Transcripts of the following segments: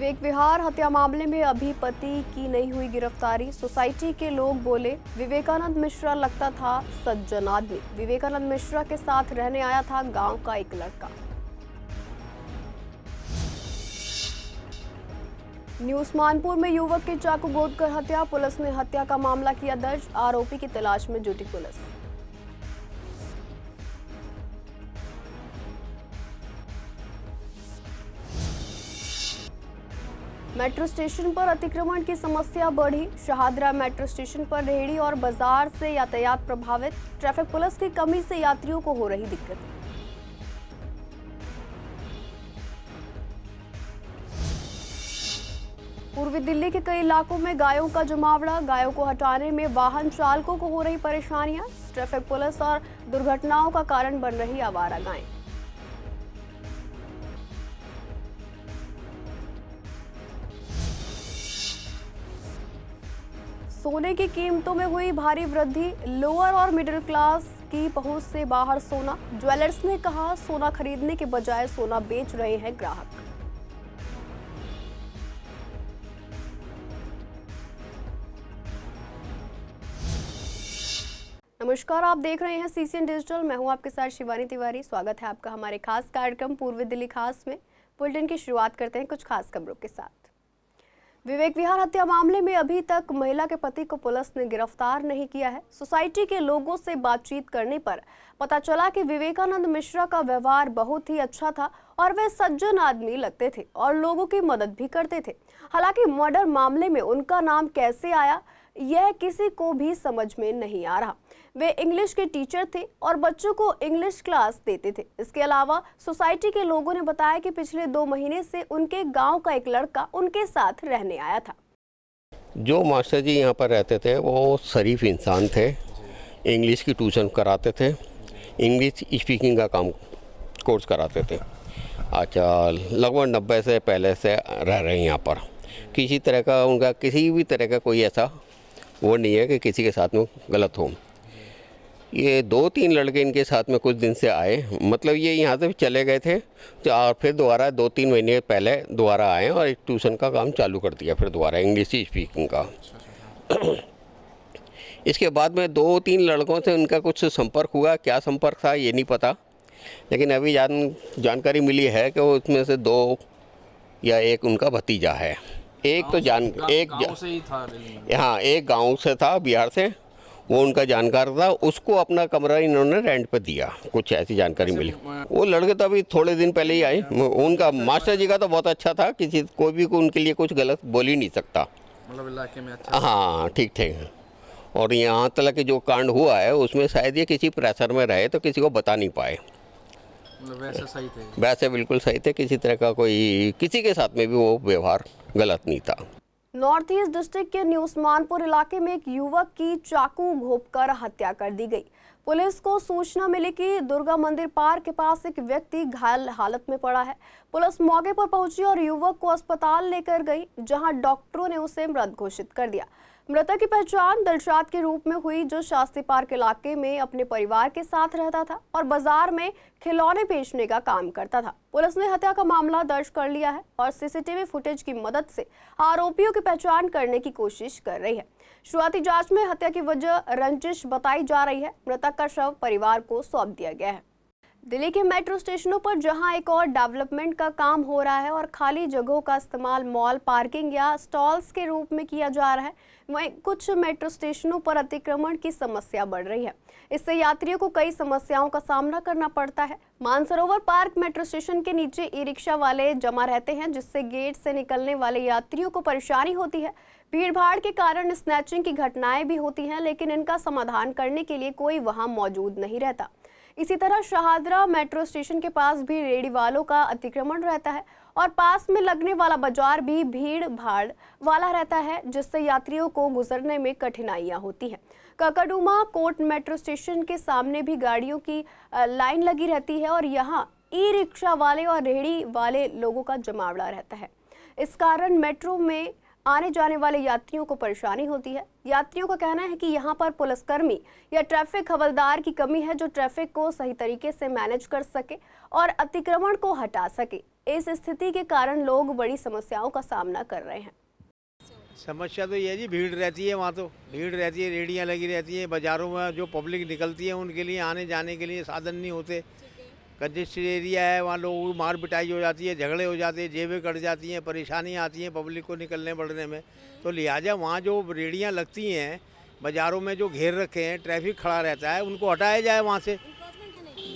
विवेक विहार हत्या मामले में अभी पति की नहीं हुई गिरफ्तारी। सोसाइटी के लोग बोले विवेकानंद मिश्रा लगता था सज्जन आदमी। विवेकानंद मिश्रा के साथ रहने आया था गांव का एक लड़का। न्यू उस्मानपुर में युवक की चाकू गोदकर हत्या। पुलिस ने हत्या का मामला किया दर्ज। आरोपी की तलाश में जुटी पुलिस। मेट्रो स्टेशन पर अतिक्रमण की समस्या बढ़ी। शहादरा मेट्रो स्टेशन पर रेहड़ी और बाजार से यातायात प्रभावित। ट्रैफिक पुलिस की कमी से यात्रियों को हो रही दिक्कत। पूर्वी दिल्ली के कई इलाकों में गायों का जमावड़ा। गायों को हटाने में वाहन चालकों को हो रही परेशानियां। ट्रैफिक पुलिस और दुर्घटनाओं का कारण बन रही आवारा गायें। सोने की कीमतों में हुई भारी वृद्धि। लोअर और मिडिल क्लास की पहुंच से बाहर सोना। ज्वेलर्स ने कहा सोना खरीदने के बजाय सोना बेच रहे हैं ग्राहक। नमस्कार, आप देख रहे हैं सीसीएन डिजिटल। मैं हूं आपके साथ शिवानी तिवारी। स्वागत है आपका हमारे खास कार्यक्रम पूर्वी दिल्ली खास में। बुलेटिन की शुरुआत करते हैं कुछ खास खबरों के साथ। विवेक विहार हत्या मामले में अभी तक महिला के पति को पुलिस ने गिरफ्तार नहीं किया है। सोसाइटी के लोगों से बातचीत करने पर पता चला कि विवेकानंद मिश्रा का व्यवहार बहुत ही अच्छा था और वे सज्जन आदमी लगते थे और लोगों की मदद भी करते थे। हालांकि मर्डर मामले में उनका नाम कैसे आया यह किसी को भी समझ में नहीं आ रहा। वे इंग्लिश के टीचर थे और बच्चों को इंग्लिश क्लास देते थे। इसके अलावा सोसाइटी के लोगों ने बताया कि पिछले 2 महीने से उनके गांव का एक लड़का उनके साथ रहने आया था। जो मास्टर जी यहाँ पर रहते थे वो शरीफ इंसान थे। इंग्लिश की ट्यूशन कराते थे, इंग्लिश स्पीकिंग का काम कोर्स कराते थे। अच्छा, लगभग 90 से पहले से रह रहे हैं यहाँ पर। किसी तरह का उनका किसी भी तरह का कोई ऐसा वो नहीं है कि किसी के साथ में गलत हो। ये 2-3 लड़के इनके साथ में कुछ दिन से आए, मतलब ये यहाँ से चले गए थे तो और फिर दोबारा 2-3 महीने पहले दोबारा आए और एक ट्यूशन का काम चालू कर दिया, फिर दोबारा इंग्लिश स्पीकिंग का। इसके बाद में 2-3 लड़कों से उनका कुछ संपर्क हुआ। क्या संपर्क था ये नहीं पता, लेकिन अभी जानकारी मिली है कि वो उसमें से 2 या 1 उनका भतीजा है। एक तो गाँव से ही था। हाँ, एक गांव से था, बिहार से। वो उनका जानकार था, उसको अपना कमरा इन्होंने रेंट पे दिया। कुछ ऐसी जानकारी मिली। वो लड़के तो अभी थोड़े दिन पहले ही आए। उनका मास्टर जी का तो बहुत अच्छा था, कोई भी उनके लिए कुछ गलत बोल ही नहीं सकता, मतलब इलाके में अच्छा। हाँ, ठीक ठाक। और यहाँ तक कि जो कांड हुआ है उसमें शायद ये किसी प्रेशर में रहे तो किसी को बता नहीं पाए। वैसे सही थे, वैसे बिल्कुल सही थे। किसी तरह का कोई किसी के साथ में भी वो व्यवहार गलत नहीं था। नॉर्थ ईस्ट डिस्ट्रिक्ट के न्यू उस्मानपुर इलाके में एक युवक की चाकू घोंपकर हत्या कर दी गई। पुलिस को सूचना मिली कि दुर्गा मंदिर पार्क के पास एक व्यक्ति घायल हालत में पड़ा है। पुलिस मौके पर पहुंची और युवक को अस्पताल लेकर गई, जहां डॉक्टरों ने उसे मृत घोषित कर दिया। मृतक की पहचान दिलशाद के रूप में हुई, जो शास्त्री पार्क इलाके में अपने परिवार के साथ रहता था और बाजार में खिलौने बेचने का काम करता था। पुलिस ने हत्या का मामला दर्ज कर लिया है और सीसीटीवी फुटेज की मदद से आरोपियों की पहचान करने की कोशिश कर रही है। शुरुआती जांच में हत्या की वजह रंजिश बताई जा रही है। मृतक का शव परिवार को सौंप दिया गया है। दिल्ली के मेट्रो स्टेशनों पर जहां एक और डेवलपमेंट का काम हो रहा है और खाली जगहों का इस्तेमाल मॉल, पार्किंग या स्टॉल्स के रूप में किया जा रहा है, वहीं कुछ मेट्रो स्टेशनों पर अतिक्रमण की समस्या बढ़ रही है। इससे यात्रियों को कई समस्याओं का सामना करना पड़ता है। मानसरोवर पार्क मेट्रो स्टेशन के नीचे ई रिक्शा वाले जमा रहते हैं, जिससे गेट से निकलने वाले यात्रियों को परेशानी होती है। भीड़ भाड़ के कारण स्नैचिंग की घटनाएं भी होती हैं, लेकिन इनका समाधान करने के लिए कोई वहां मौजूद नहीं रहता। इसी तरह शहादरा मेट्रो स्टेशन के पास भी रेहड़ी वालों का अतिक्रमण रहता है और पास में लगने वाला बाजार भी भीड़ भाड़ वाला रहता है, जिससे यात्रियों को गुजरने में कठिनाइयां होती हैं। ककड़ुमा कोट मेट्रो स्टेशन के सामने भी गाड़ियों की लाइन लगी रहती है और यहाँ ई रिक्शा वाले और रेहड़ी वाले लोगों का जमावड़ा रहता है। इस कारण मेट्रो में आने जाने वाले यात्रियों को परेशानी होती है। यात्रियों का कहना है कि यहाँ पर पुलिसकर्मी या ट्रैफिक हवलदार की कमी है, जो ट्रैफिक को सही तरीके से मैनेज कर सके और अतिक्रमण को हटा सके। इस स्थिति के कारण लोग बड़ी समस्याओं का सामना कर रहे हैं। समस्या तो ये है जी, भीड़ रहती है, वहाँ तो भीड़ रहती है, रेहड़ियाँ लगी रहती हैं, बाज़ारों में जो पब्लिक निकलती है उनके लिए आने जाने के लिए साधन नहीं होते। कंजेस्टेड एरिया है, वहाँ लोगों की मार पिटाई हो जाती है, झगड़े हो जाते हैं, जेबें कट जाती हैं, परेशानियाँ आती हैं पब्लिक को निकलने बढ़ने में। तो लिहाजा वहाँ जो रेहड़ियाँ लगती हैं, बाज़ारों में जो घेर रखे हैं, ट्रैफिक खड़ा रहता है, उनको हटाया जाए वहाँ से।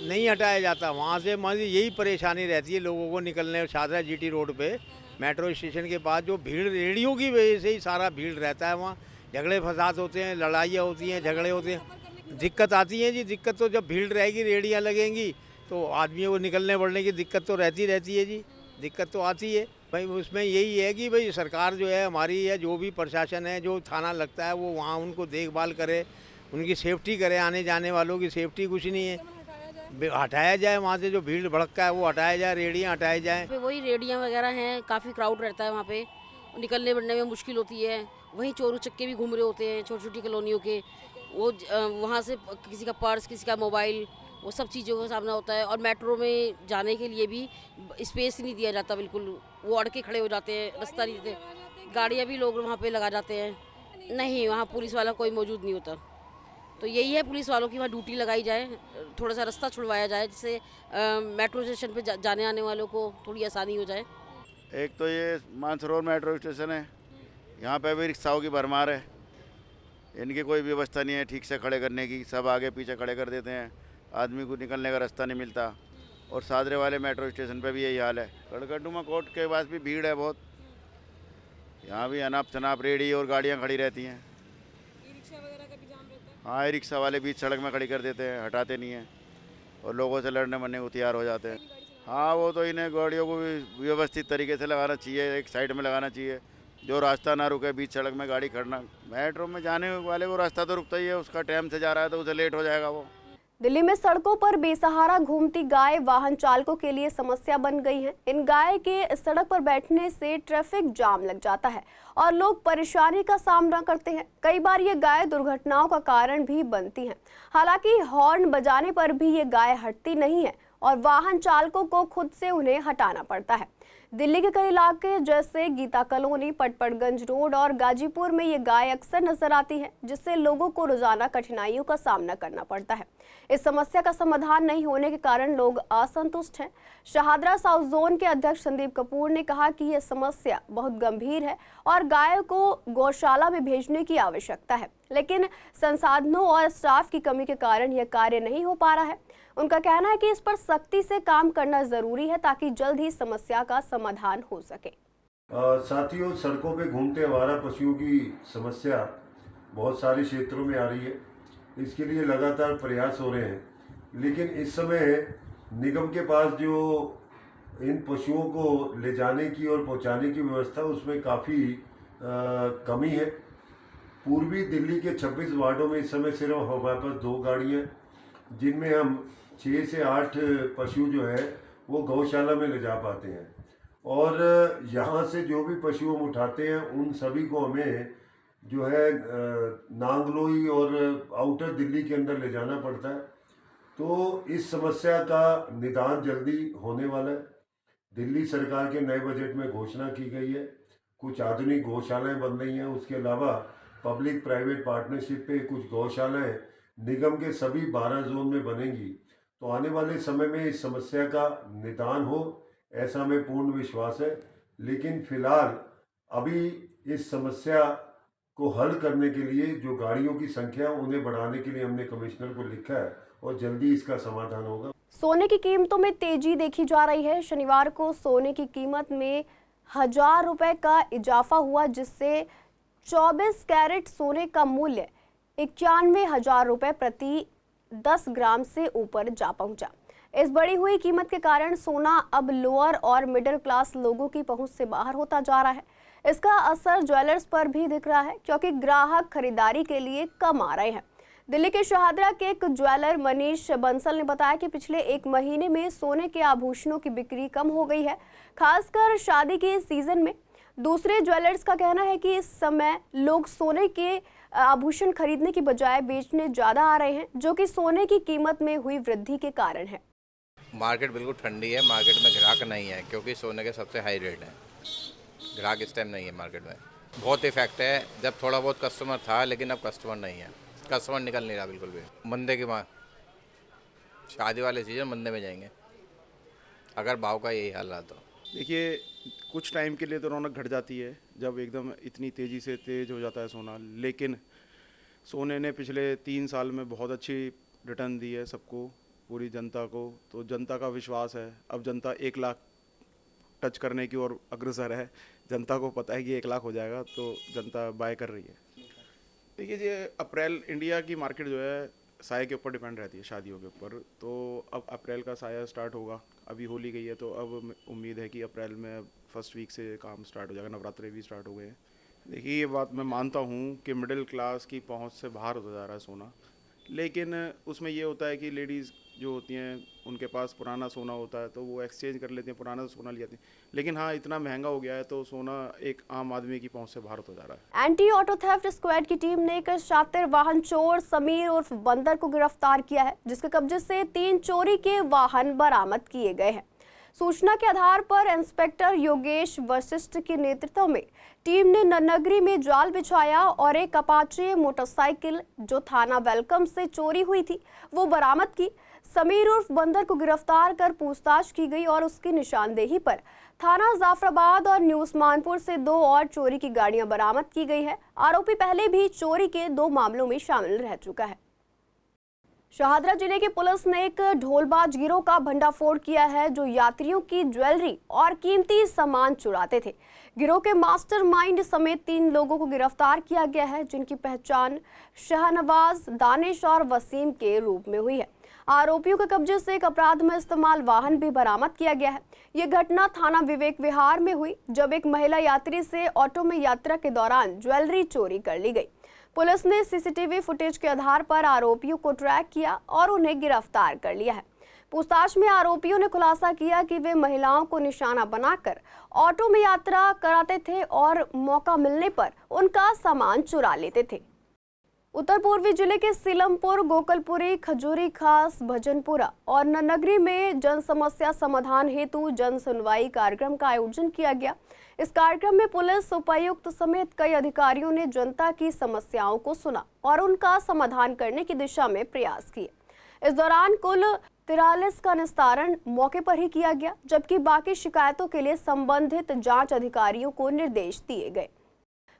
नहीं हटाया जाता वहाँ से, मान लीजिए यही परेशानी रहती है लोगों को निकलने। शादरा जीटी रोड पे मेट्रो स्टेशन के पास जो भीड़, रेहड़ियों की वजह से ही सारा भीड़ रहता है। वहाँ झगड़े फसाद होते हैं, लड़ाइयाँ होती हैं, झगड़े होते हैं, दिक्कत आती है जी। दिक्कत तो जब भीड़ रहेगी, रेहड़ियाँ लगेंगी तो आदमियों को निकलने बढ़ने की दिक्कत तो रहती है जी, दिक्कत तो आती है भाई। उसमें यही है कि भाई सरकार जो है हमारी है, जो भी प्रशासन है, जो थाना लगता है, वो वहाँ उनको देखभाल करे, उनकी सेफ्टी करे, आने जाने वालों की सेफ्टी कुछ नहीं है। हटाया जाए वहाँ से जो भीड़ भड़का है वो हटाया जाए, रेहड़ियाँ हटाई जाए। वही रेहड़ियाँ वगैरह हैं, काफ़ी क्राउड रहता है वहाँ पे, निकलने बढ़ने में मुश्किल होती है। वहीं चोर उचक्के भी घूम रहे होते हैं छोटी छोटी कॉलोनियों के, वो वहाँ से किसी का पर्स, किसी का मोबाइल, वो सब चीज़ों का सामना होता है। और मेट्रो में जाने के लिए भी स्पेस नहीं दिया जाता बिल्कुल, वो अड़ के खड़े हो जाते हैं, रास्ता नहीं देते। गाड़ियाँ भी लोग वहाँ पे लगा जाते हैं, नहीं वहाँ पुलिस वाला कोई मौजूद नहीं होता। तो यही है पुलिस वालों की वहाँ ड्यूटी लगाई जाए, थोड़ा सा रास्ता छुड़वाया जाए, जिससे मेट्रो स्टेशन पे जाने आने वालों को थोड़ी आसानी हो जाए। एक तो ये मानसरोवर मेट्रो स्टेशन है, यहाँ पे भी रिक्शाओं की भरमार है, इनकी कोई व्यवस्था नहीं है ठीक से खड़े करने की, सब आगे पीछे खड़े कर देते हैं, आदमी को निकलने का रास्ता नहीं मिलता। और सादरे वाले मेट्रो स्टेशन पे भी यही हाल है। कड़कड़डुमा कोर्ट के पास भी भीड़ है बहुत, यहाँ भी अनाप शनाप रेहड़ी और गाड़ियाँ खड़ी रहती हैं। हाँ, रिक्शा वाले बीच सड़क में खड़ी कर देते हैं, हटाते नहीं हैं और लोगों से लड़ने मरने को तैयार हो जाते हैं। हाँ, वो तो इन्हें गाड़ियों को भी व्यवस्थित तरीके से लगाना चाहिए, एक साइड में लगाना चाहिए, जो रास्ता ना रुके बीच सड़क में गाड़ी खड़ना। मेट्रो में जाने वाले को रास्ता तो रुकता ही है, उसका टाइम से जा रहा है तो उसे लेट हो जाएगा वो। दिल्ली में सड़कों पर बेसहारा घूमती गाय वाहन चालकों के लिए समस्या बन गई है। इन गाय के सड़क पर बैठने से ट्रैफिक जाम लग जाता है और लोग परेशानी का सामना करते हैं। कई बार ये गाय दुर्घटनाओं का कारण भी बनती हैं। हालांकि हॉर्न बजाने पर भी ये गाय हटती नहीं है और वाहन चालकों को खुद से उन्हें हटाना पड़ता है। दिल्ली के कई इलाके जैसे गीता कॉलोनी, पटपड़गंज रोड और गाजीपुर में ये गाय अक्सर नजर आती है, जिससे लोगों को रोजाना कठिनाइयों का सामना करना पड़ता है। इस समस्या का समाधान नहीं होने के कारण लोग असंतुष्ट हैं। शाहदरा साउथ जोन के अध्यक्ष संदीप कपूर ने कहा कि यह समस्या बहुत गंभीर है और गायों को गौशाला में भेजने की आवश्यकता है, लेकिन संसाधनों और स्टाफ की कमी के कारण यह कार्य नहीं हो पा रहा है। उनका कहना है कि इस पर सख्ती से काम करना जरूरी है ताकि जल्द ही समस्या का समाधान हो सके। साथियों, सड़कों पे घूमते आवारा पशुओं की समस्या बहुत सारे क्षेत्रों में आ रही है। इसके लिए लगातार प्रयास हो रहे हैं, लेकिन इस समय निगम के पास जो इन पशुओं को ले जाने की और पहुंचाने की व्यवस्था, उसमें काफ़ी कमी है। पूर्वी दिल्ली के 26 वार्डों में इस समय सिर्फ हमारे पास 2 गाड़ियाँ, जिनमें हम 6 से 8 पशु जो है वो गौशाला में ले जा पाते हैं। और यहाँ से जो भी पशु हम उठाते हैं उन सभी को हमें जो है नांगलोई और आउटर दिल्ली के अंदर ले जाना पड़ता है। तो इस समस्या का निदान जल्दी होने वाला है। दिल्ली सरकार के नए बजट में घोषणा की गई है, कुछ आधुनिक गौशालाएं बन रही हैं। उसके अलावा पब्लिक प्राइवेट पार्टनरशिप पे कुछ गौशालाएं निगम के सभी 12 जोन में बनेंगी। तो आने वाले समय में इस समस्या का निदान हो, ऐसा हमें पूर्ण विश्वास है। लेकिन फिलहाल अभी इस समस्या को हल करने के लिए जो गाड़ियों की संख्या उन्हें बढ़ाने के लिए हमने कमिश्नर को लिखा है और जल्दी इसका समाधान होगा। सोने की कीमतों में तेजी देखी जा रही है। शनिवार को सोने की कीमत में 1000 रुपए का इजाफा हुआ, जिससे 24 कैरेट सोने का मूल्य 91,000 रुपए प्रति 10 ग्राम से ऊपर जा पहुंचा। इस बढ़ी हुई कीमत के कारण सोना अब लोअर और मिडिल क्लास लोगों की पहुंच से बाहर होता जा रहा है। इसका असर ज्वेलर्स पर भी दिख रहा है, क्योंकि ग्राहक खरीदारी के लिए कम आ रहे हैं। दिल्ली के शाहदरा के एक ज्वेलर मनीष बंसल ने बताया कि पिछले 1 महीने में सोने के आभूषणों की बिक्री कम हो गई है, खासकर शादी के सीजन में। दूसरे ज्वेलर्स का कहना है कि इस समय लोग सोने के आभूषण खरीदने की बजाय बेचने ज्यादा आ रहे हैं, जो कि सोने की कीमत में हुई वृद्धि के कारण है। मार्केट बिल्कुल ठंडी है, मार्केट में ग्राहक नहीं है क्योंकि सोने के सबसे हाई रेट हैं। ग्राहक इस टाइम नहीं है मार्केट में। बहुत इफेक्ट है, जब थोड़ा बहुत कस्टमर था लेकिन अब कस्टमर नहीं है, कस्टमर निकल नहीं रहा बिल्कुल भी। मंदे की माँ शादी वाले सीजन मंदे में जाएंगे अगर भाव का यही हाल रहा तो। देखिए, कुछ टाइम के लिए तो रौनक घट जाती है जब एकदम इतनी तेज़ी से तेज़ हो जाता है सोना, लेकिन सोने ने पिछले 3 साल में बहुत अच्छी रिटर्न दी है सबको, पूरी जनता को। तो जनता का विश्वास है, अब जनता 1 लाख टच करने की ओर अग्रसर है। जनता को पता है कि 1 लाख हो जाएगा, तो जनता बाय कर रही है। देखिए, ये अप्रैल इंडिया की मार्केट जो है साए के ऊपर डिपेंड रहती है, शादियों के ऊपर। तो अब अप्रैल का साया स्टार्ट होगा, अभी होली गई है तो अब उम्मीद है कि अप्रैल में फर्स्ट वीक से काम स्टार्ट हो जाएगा, नवरात्रे भी स्टार्ट हो गए हैं। देखिए, ये बात मैं मानता हूँ कि मिडिल क्लास की पहुँच से बाहर होता जा रहा है सोना, लेकिन उसमें ये होता है कि लेडीज़ जो होती हैं उनके पास पुराना सोना होता है तो वो एक्सचेंज कर लेते हैं, पुराना सोना ले जाते हैं। लेकिन हाँ, इतना महंगा हो गया है तो सोना एक आम आदमी की पहुंच से बाहर हो जा रहा है। एंटी ऑटो थेफ्ट स्क्वाड की टीम ने एक शातिर वाहन चोर समीर उर्फ बंदर को गिरफ्तार किया है, जिसके कब्जे से 3 चोरी के वाहन बरामद किए गए हैं। सूचना के आधार पर इंस्पेक्टर योगेश वशिष्ठ के नेतृत्व में टीम ने नन्नगरी में जाल बिछाया और एक अपाचे मोटरसाइकिल जो थाना वेलकम से चोरी हुई थी वो बरामद की। समीर उर्फ बंदर को गिरफ्तार कर पूछताछ की गई और उसकी निशानदेही पर थाना जाफराबाद और न्यू उस्मानपुर से 2 और चोरी की गाड़ियां बरामद की गई है। आरोपी पहले भी चोरी के 2 मामलों में शामिल रह चुका है। शाहदरा जिले की पुलिस ने एक ढोलबाज गिरोह का भंडाफोड़ किया है जो यात्रियों की ज्वेलरी और कीमती सामान चुराते थे। गिरोह के मास्टरमाइंड समेत 3 लोगों को गिरफ्तार किया गया है, जिनकी पहचान शाहनवाज, दानिश और वसीम के रूप में हुई है। आरोपियों के कब्जे से एक अपराध में इस्तेमाल वाहन भी बरामद किया गया है। ये घटना थाना विवेक विहार में हुई जब एक महिला यात्री से ऑटो में यात्रा के दौरान ज्वेलरी चोरी कर ली गई। पुलिस ने सीसीटीवी फुटेज के आधार पर आरोपियों को ट्रैक किया और उन्हें गिरफ्तार कर लिया है। पूछताछ में आरोपियों ने खुलासा किया कि वे महिलाओं को निशाना बनाकर ऑटो में यात्रा कराते थे और मौका मिलने पर उनका सामान चुरा लेते थे। उत्तर पूर्वी जिले के सीलमपुर, गोकलपुरी, खजूरी खास, भजनपुरा और नन्नगरी में जन समस्या समाधान हेतु जन सुनवाई कार्यक्रम का आयोजन किया गया। इस कार्यक्रम में पुलिस उपायुक्त समेत कई अधिकारियों ने जनता की समस्याओं को सुना और उनका समाधान करने की दिशा में प्रयास किए। इस दौरान कुल 43 का निस्तारण मौके पर ही किया गया, जबकि बाकी शिकायतों के लिए संबंधित जांच अधिकारियों को निर्देश दिए गए।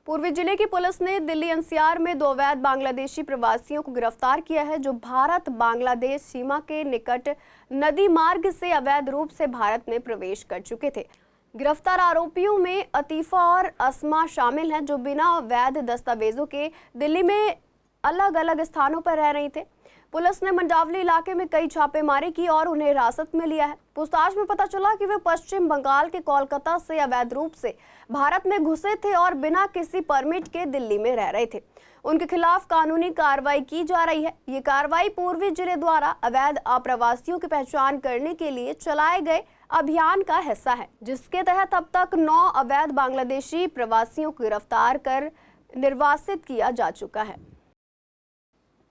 पूर्वी जिले की पुलिस ने दिल्ली एनसीआर में 2 अवैध बांग्लादेशी प्रवासियों को गिरफ्तार किया है, जो भारत बांग्लादेश सीमा के निकट नदी मार्ग से अवैध रूप से भारत में प्रवेश कर चुके थे। गिरफ्तार आरोपियों में अतीफा और अस्मा शामिल हैं, जो बिना वैध दस्तावेजों के दिल्ली में अलग अलग स्थानों पर रह रही थे। पुलिस ने मंडावली इलाके में कई छापेमारी की और उन्हें हिरासत में लिया है। पूछताछ में पता चला कि वे पश्चिम बंगाल के कोलकाता से अवैध रूप से भारत में घुसे थे और बिना किसी परमिट के दिल्ली में रह रहे थे। उनके खिलाफ कानूनी कार्रवाई की जा रही है। ये कार्रवाई पूर्वी जिले द्वारा अवैध अप्रवासियों की पहचान करने के लिए चलाए गए अभियान का हिस्सा है, जिसके तहत अब तक 9 अवैध बांग्लादेशी प्रवासियों को गिरफ्तार कर निर्वासित किया जा चुका है।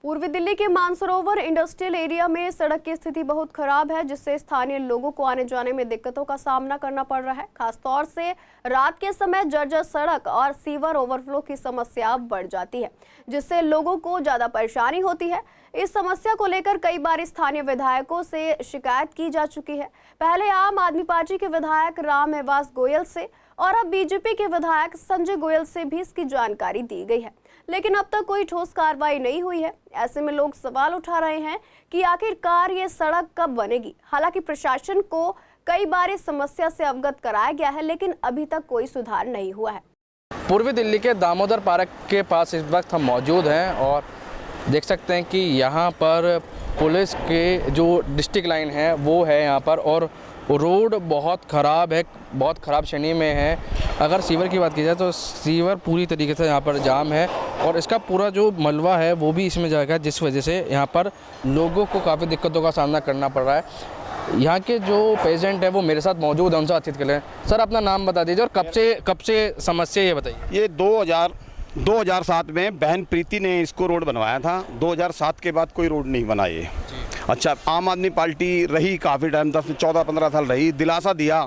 पूर्वी दिल्ली के मानसरोवर इंडस्ट्रियल एरिया में सड़क की स्थिति बहुत खराब है, जिससे स्थानीय लोगों को आने जाने में दिक्कतों का सामना करना पड़ रहा है। खासतौर से रात के समय जर्जर सड़क और सीवर ओवरफ्लो की समस्या बढ़ जाती है, जिससे लोगों को ज्यादा परेशानी होती है। इस समस्या को लेकर कई बार स्थानीय विधायकों से शिकायत की जा चुकी है। पहले आम आदमी पार्टी के विधायक राम निवास गोयल से और अब बीजेपी के विधायक संजय गोयल से भी इसकी जानकारी दी गई है, लेकिन अब तक कोई ठोस कार्रवाई नहीं हुई है। ऐसे में लोग सवाल उठा रहे हैं कि आखिरकार ये सड़क कब बनेगी। हालांकि प्रशासन को कई बार इस समस्या से अवगत कराया गया है, लेकिन अभी तक कोई सुधार नहीं हुआ है। पूर्वी दिल्ली के दामोदर पार्क के पास इस वक्त हम मौजूद हैं और देख सकते हैं कि यहाँ पर पुलिस के जो डिस्ट्रिक्ट लाइन है वो है यहाँ पर, और रोड बहुत ख़राब है, बहुत ख़राब श्रेणी में है। अगर सीवर की बात की जाए तो सीवर पूरी तरीके से यहाँ पर जाम है और इसका पूरा जो मलबा है वो भी इसमें जाएगा, जिस वजह से यहाँ पर लोगों को काफ़ी दिक्कतों का सामना करना पड़ रहा है। यहाँ के जो पेशेंट है वो मेरे साथ मौजूद है, उनसे बातचीत कर लें। सर, अपना नाम बता दीजिए और कब से समस्या ये बताइए। ये 2007 में बहन प्रीति ने इसको रोड बनवाया था। 2007 के बाद कोई रोड नहीं बना ये, अच्छा, आम आदमी पार्टी रही काफ़ी टाइम, 14-15 साल रही, दिलासा दिया,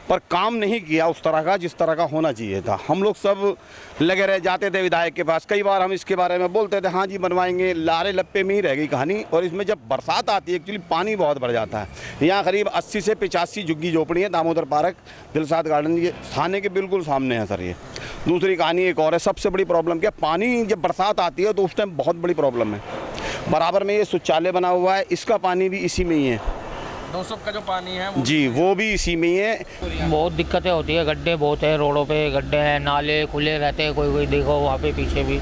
पर काम नहीं किया उस तरह का जिस तरह का होना चाहिए था। हम लोग सब लगे रह जाते थे विधायक के पास, कई बार हम इसके बारे में बोलते थे हाँ जी बनवाएंगे, लारे लप्पे में ही रह गई कहानी। और इसमें जब बरसात आती है एक्चुअली पानी बहुत बढ़ जाता है। यहाँ करीब 80 से 85 झुग्गी झोपड़ी है। दामोदर पार्क, दिलशाद गार्डन, ये थाने के बिल्कुल सामने है सर। ये दूसरी कहानी एक और है, सबसे बड़ी प्रॉब्लम क्या, पानी जब बरसात आती है तो उस टाइम बहुत बड़ी प्रॉब्लम है। बराबर में ये शौचालय बना हुआ है, इसका पानी भी इसी में ही है। 200 का जो पानी है जी वो भी इसी में ही है। बहुत दिक्कतें होती है, गड्ढे बहुत है, रोडों पे गड्ढे हैं, नाले खुले रहते हैं, कोई कोई देखो वहाँ पे पीछे भी।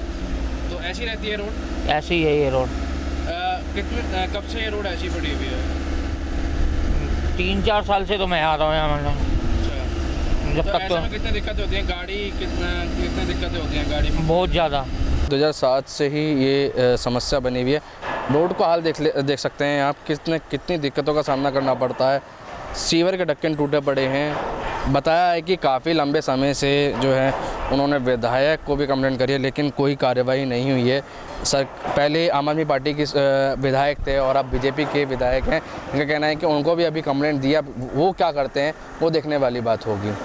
तो ऐसी रहती है रोड? ऐसी ही है ये रोड। कितने कब से ये रोड ऐसी पड़ी हुई है? 3-4 साल से तो मैं आ रहा हूँ यहाँ, मतलब जब तक तो कितनी दिक्कतें होती हैं गाड़ी, कितनी दिक्कतें होती हैं गाड़ी में? बहुत ज़्यादा। 2007 से ही ये समस्या बनी हुई है। रोड का हाल देख सकते हैं आप, कितनी दिक्कतों का सामना करना पड़ता है। सीवर के ढक्कन टूटे पड़े हैं। बताया है कि काफ़ी लंबे समय से जो है उन्होंने विधायक को भी कंप्लेंट करी है, लेकिन कोई कार्रवाई नहीं हुई है। सर पहले आम आदमी पार्टी के विधायक थे और अब बीजेपी के विधायक हैं। इनका कहना है कि उनको भी अभी कंप्लेंट दिया, वो क्या करते हैं वो देखने वाली बात होगी।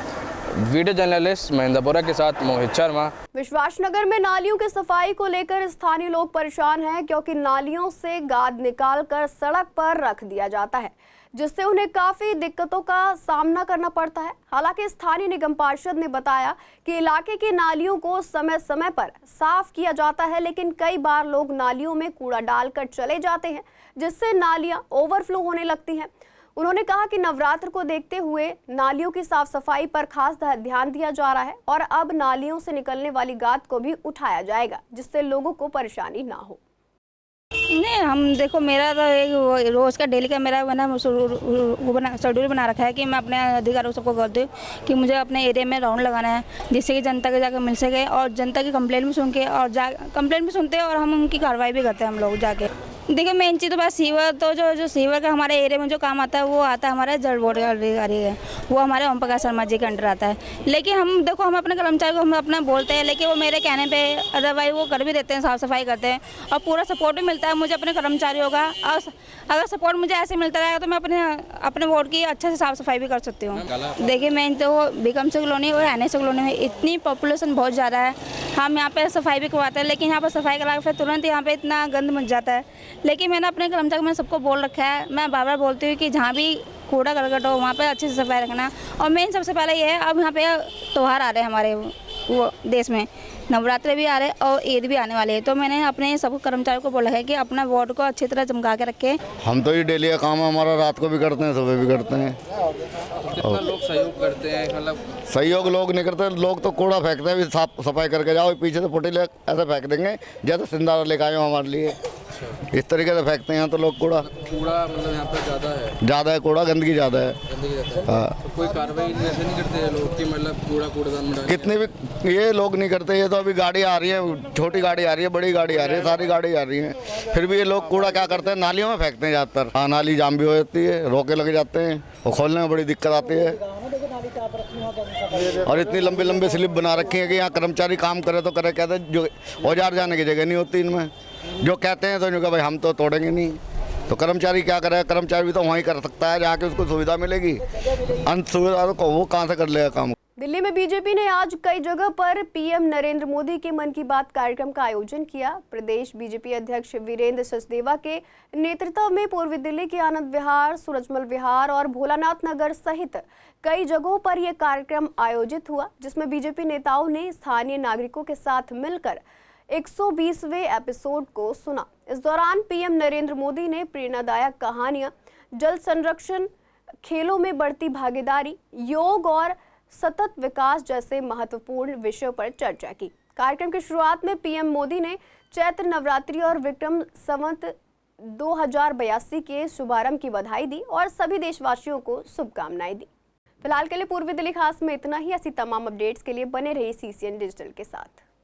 वीडियो जर्नलिस्ट महेंद्रपुरा के साथ मोहित शर्मा। विश्वासनगर में नालियों की सफाई को लेकर स्थानीय लोग परेशान हैं, क्योंकि नालियों से गाद निकालकर सड़क पर रख दिया जाता है, जिससे उन्हें काफी दिक्कतों का सामना करना पड़ता है। हालांकि स्थानीय निगम पार्षद ने बताया कि इलाके की नालियों को समय समय पर साफ किया जाता है, लेकिन कई बार लोग नालियों में कूड़ा डालकर चले जाते हैं, जिससे नालियां ओवरफ्लो होने लगती हैं। उन्होंने कहा कि नवरात्र को देखते हुए नालियों की साफ सफाई पर खास ध्यान दिया जा रहा है और अब नालियों से निकलने वाली गाद को भी उठाया जाएगा, जिससे लोगों को परेशानी ना हो। नहीं, हम देखो मेरा तो एक रोज़ का डेली का मेरा शेड्यूल बना रखा है कि मैं अपने अधिकारियों सबको कहती हूँ कि मुझे अपने एरिया में राउंड लगाना है, जिससे कि जनता के जाकर मिल सके और जनता की कंप्लेंट भी सुन के और कंप्लेंट भी सुनते हैं और हम उनकी कार्रवाई भी करते हैं हम लोग जाके। देखिए मेन चीज़ तो बस सीवर, तो जो सीवर का हमारे एरिया में जो काम आता है वो आता है हमारे जल बोर्ड का अधिकारी है, वो हमारे ओम प्रकाश शर्मा जी के अंडर आता है। लेकिन हम देखो हम अपने कर्मचारी को हम अपना बोलते हैं, लेकिन वो मेरे कहने पे अदरवाइज वो कर भी देते हैं, साफ़ सफाई करते हैं और पूरा सपोर्ट भी मिलता है मुझे अपने कर्मचारियों का। और अगर सपोर्ट मुझे ऐसे मिलता रहेगा तो मैं अपने वार्ड की अच्छे से साफ़ सफाई भी कर सकती हूँ। देखिए मेन तो बीकम से कॉलोनी और NS कॉलोनी में इतनी पॉपुलेशन बहुत ज़्यादा है, हम यहाँ पे सफाई भी करवाते हैं, लेकिन यहाँ पर सफाई करा फिर तुरंत यहाँ पे इतना गंद मच जाता है। लेकिन मैंने अपने कर्मचारी मैंने सबको बोल रखा है, मैं बार बार बोलती हूँ कि जहाँ भी कूड़ा करकट हो वहाँ पे अच्छे से सफाई रखना। और मेन सबसे पहले ये है, अब यहाँ पे त्यौहार आ रहे हैं हमारे वो देश में, नवरात्रे भी आ रहे हैं और ईद भी आने वाले हैं, तो मैंने अपने सब कर्मचारियों को बोला है कि अपना वार्ड को अच्छी तरह चमका के रखें। हम तो ये डेली का काम है हमारा, रात को भी करते हैं सुबह भी करते हैं। कितना लोग सहयोग करते हैं? मतलब सहयोग लोग नहीं करते, लोग तो कूड़ा फेंकते हैं, साफ सफाई करके जाओ, पीछे से फुटी ऐसे फेंक देंगे जैसे सिंदारा लेकर आए हो हमारे लिए, इस तरीके से फेंकते हैं यहाँ तो लोग कूड़ा। मतलब यहाँ पर ज़्यादा है कूड़ा, गंदगी ज़्यादा है। हाँ, तो कोई कार्रवाई ऐसे नहीं करते लोग कि मतलब कूड़ादान में कितने भी ये लोग नहीं करते। ये तो अभी गाड़ी आ रही है, छोटी गाड़ी आ रही है, बड़ी गाड़ी आ रही है, सारी गाड़ी आ रही है, फिर भी ये लोग कूड़ा क्या करते हैं, नालियों में फेंकते हैं ज़्यादातर। हाँ, नाली जाम भी हो जाती है, रोके लग जाते हैं और खोलने में बड़ी दिक्कत आती है। और इतनी लंबी लंबी स्लिप बना रखी है कि यहाँ कर्मचारी काम करे तो करे, कहते जो औजार जाने की जगह नहीं होती इनमें, जो कहते हैं तो इनका भाई हम तो तोड़ेंगे नहीं, तो कर्मचारी क्या करे, कर्मचारी भी तो वहीं कर सकता है जहाँ के उसको सुविधा मिलेगी, अंत सुविधा तो वो कहाँ से कर लेगा काम। दिल्ली में बीजेपी ने आज कई जगह पर पीएम नरेंद्र मोदी के मन की बात कार्यक्रम का आयोजन किया। प्रदेश बीजेपी अध्यक्ष वीरेंद्र सचदेवा के नेतृत्व में पूर्वी दिल्ली के आनंद विहार, सूरजमल विहार और भोलानाथ नगर सहित कई जगहों पर यह कार्यक्रम आयोजित हुआ, जिसमें बीजेपी नेताओं ने स्थानीय नागरिकों के साथ मिलकर 120वें एपिसोड को सुना। इस दौरान पीएम नरेंद्र मोदी ने प्रेरणादायक कहानियां, जल संरक्षण, खेलों में बढ़ती भागीदारी, योग और सतत विकास जैसे महत्वपूर्ण विषयों पर चर्चा की। कार्यक्रम की शुरुआत में पीएम मोदी ने चैत्र नवरात्रि और विक्रम संवत 2082 के शुभारंभ की बधाई दी और सभी देशवासियों को शुभकामनाएं दी। फिलहाल के लिए पूर्वी दिल्ली खास में इतना ही। ऐसी तमाम अपडेट्स के लिए बने रहिए CCN डिजिटल के साथ।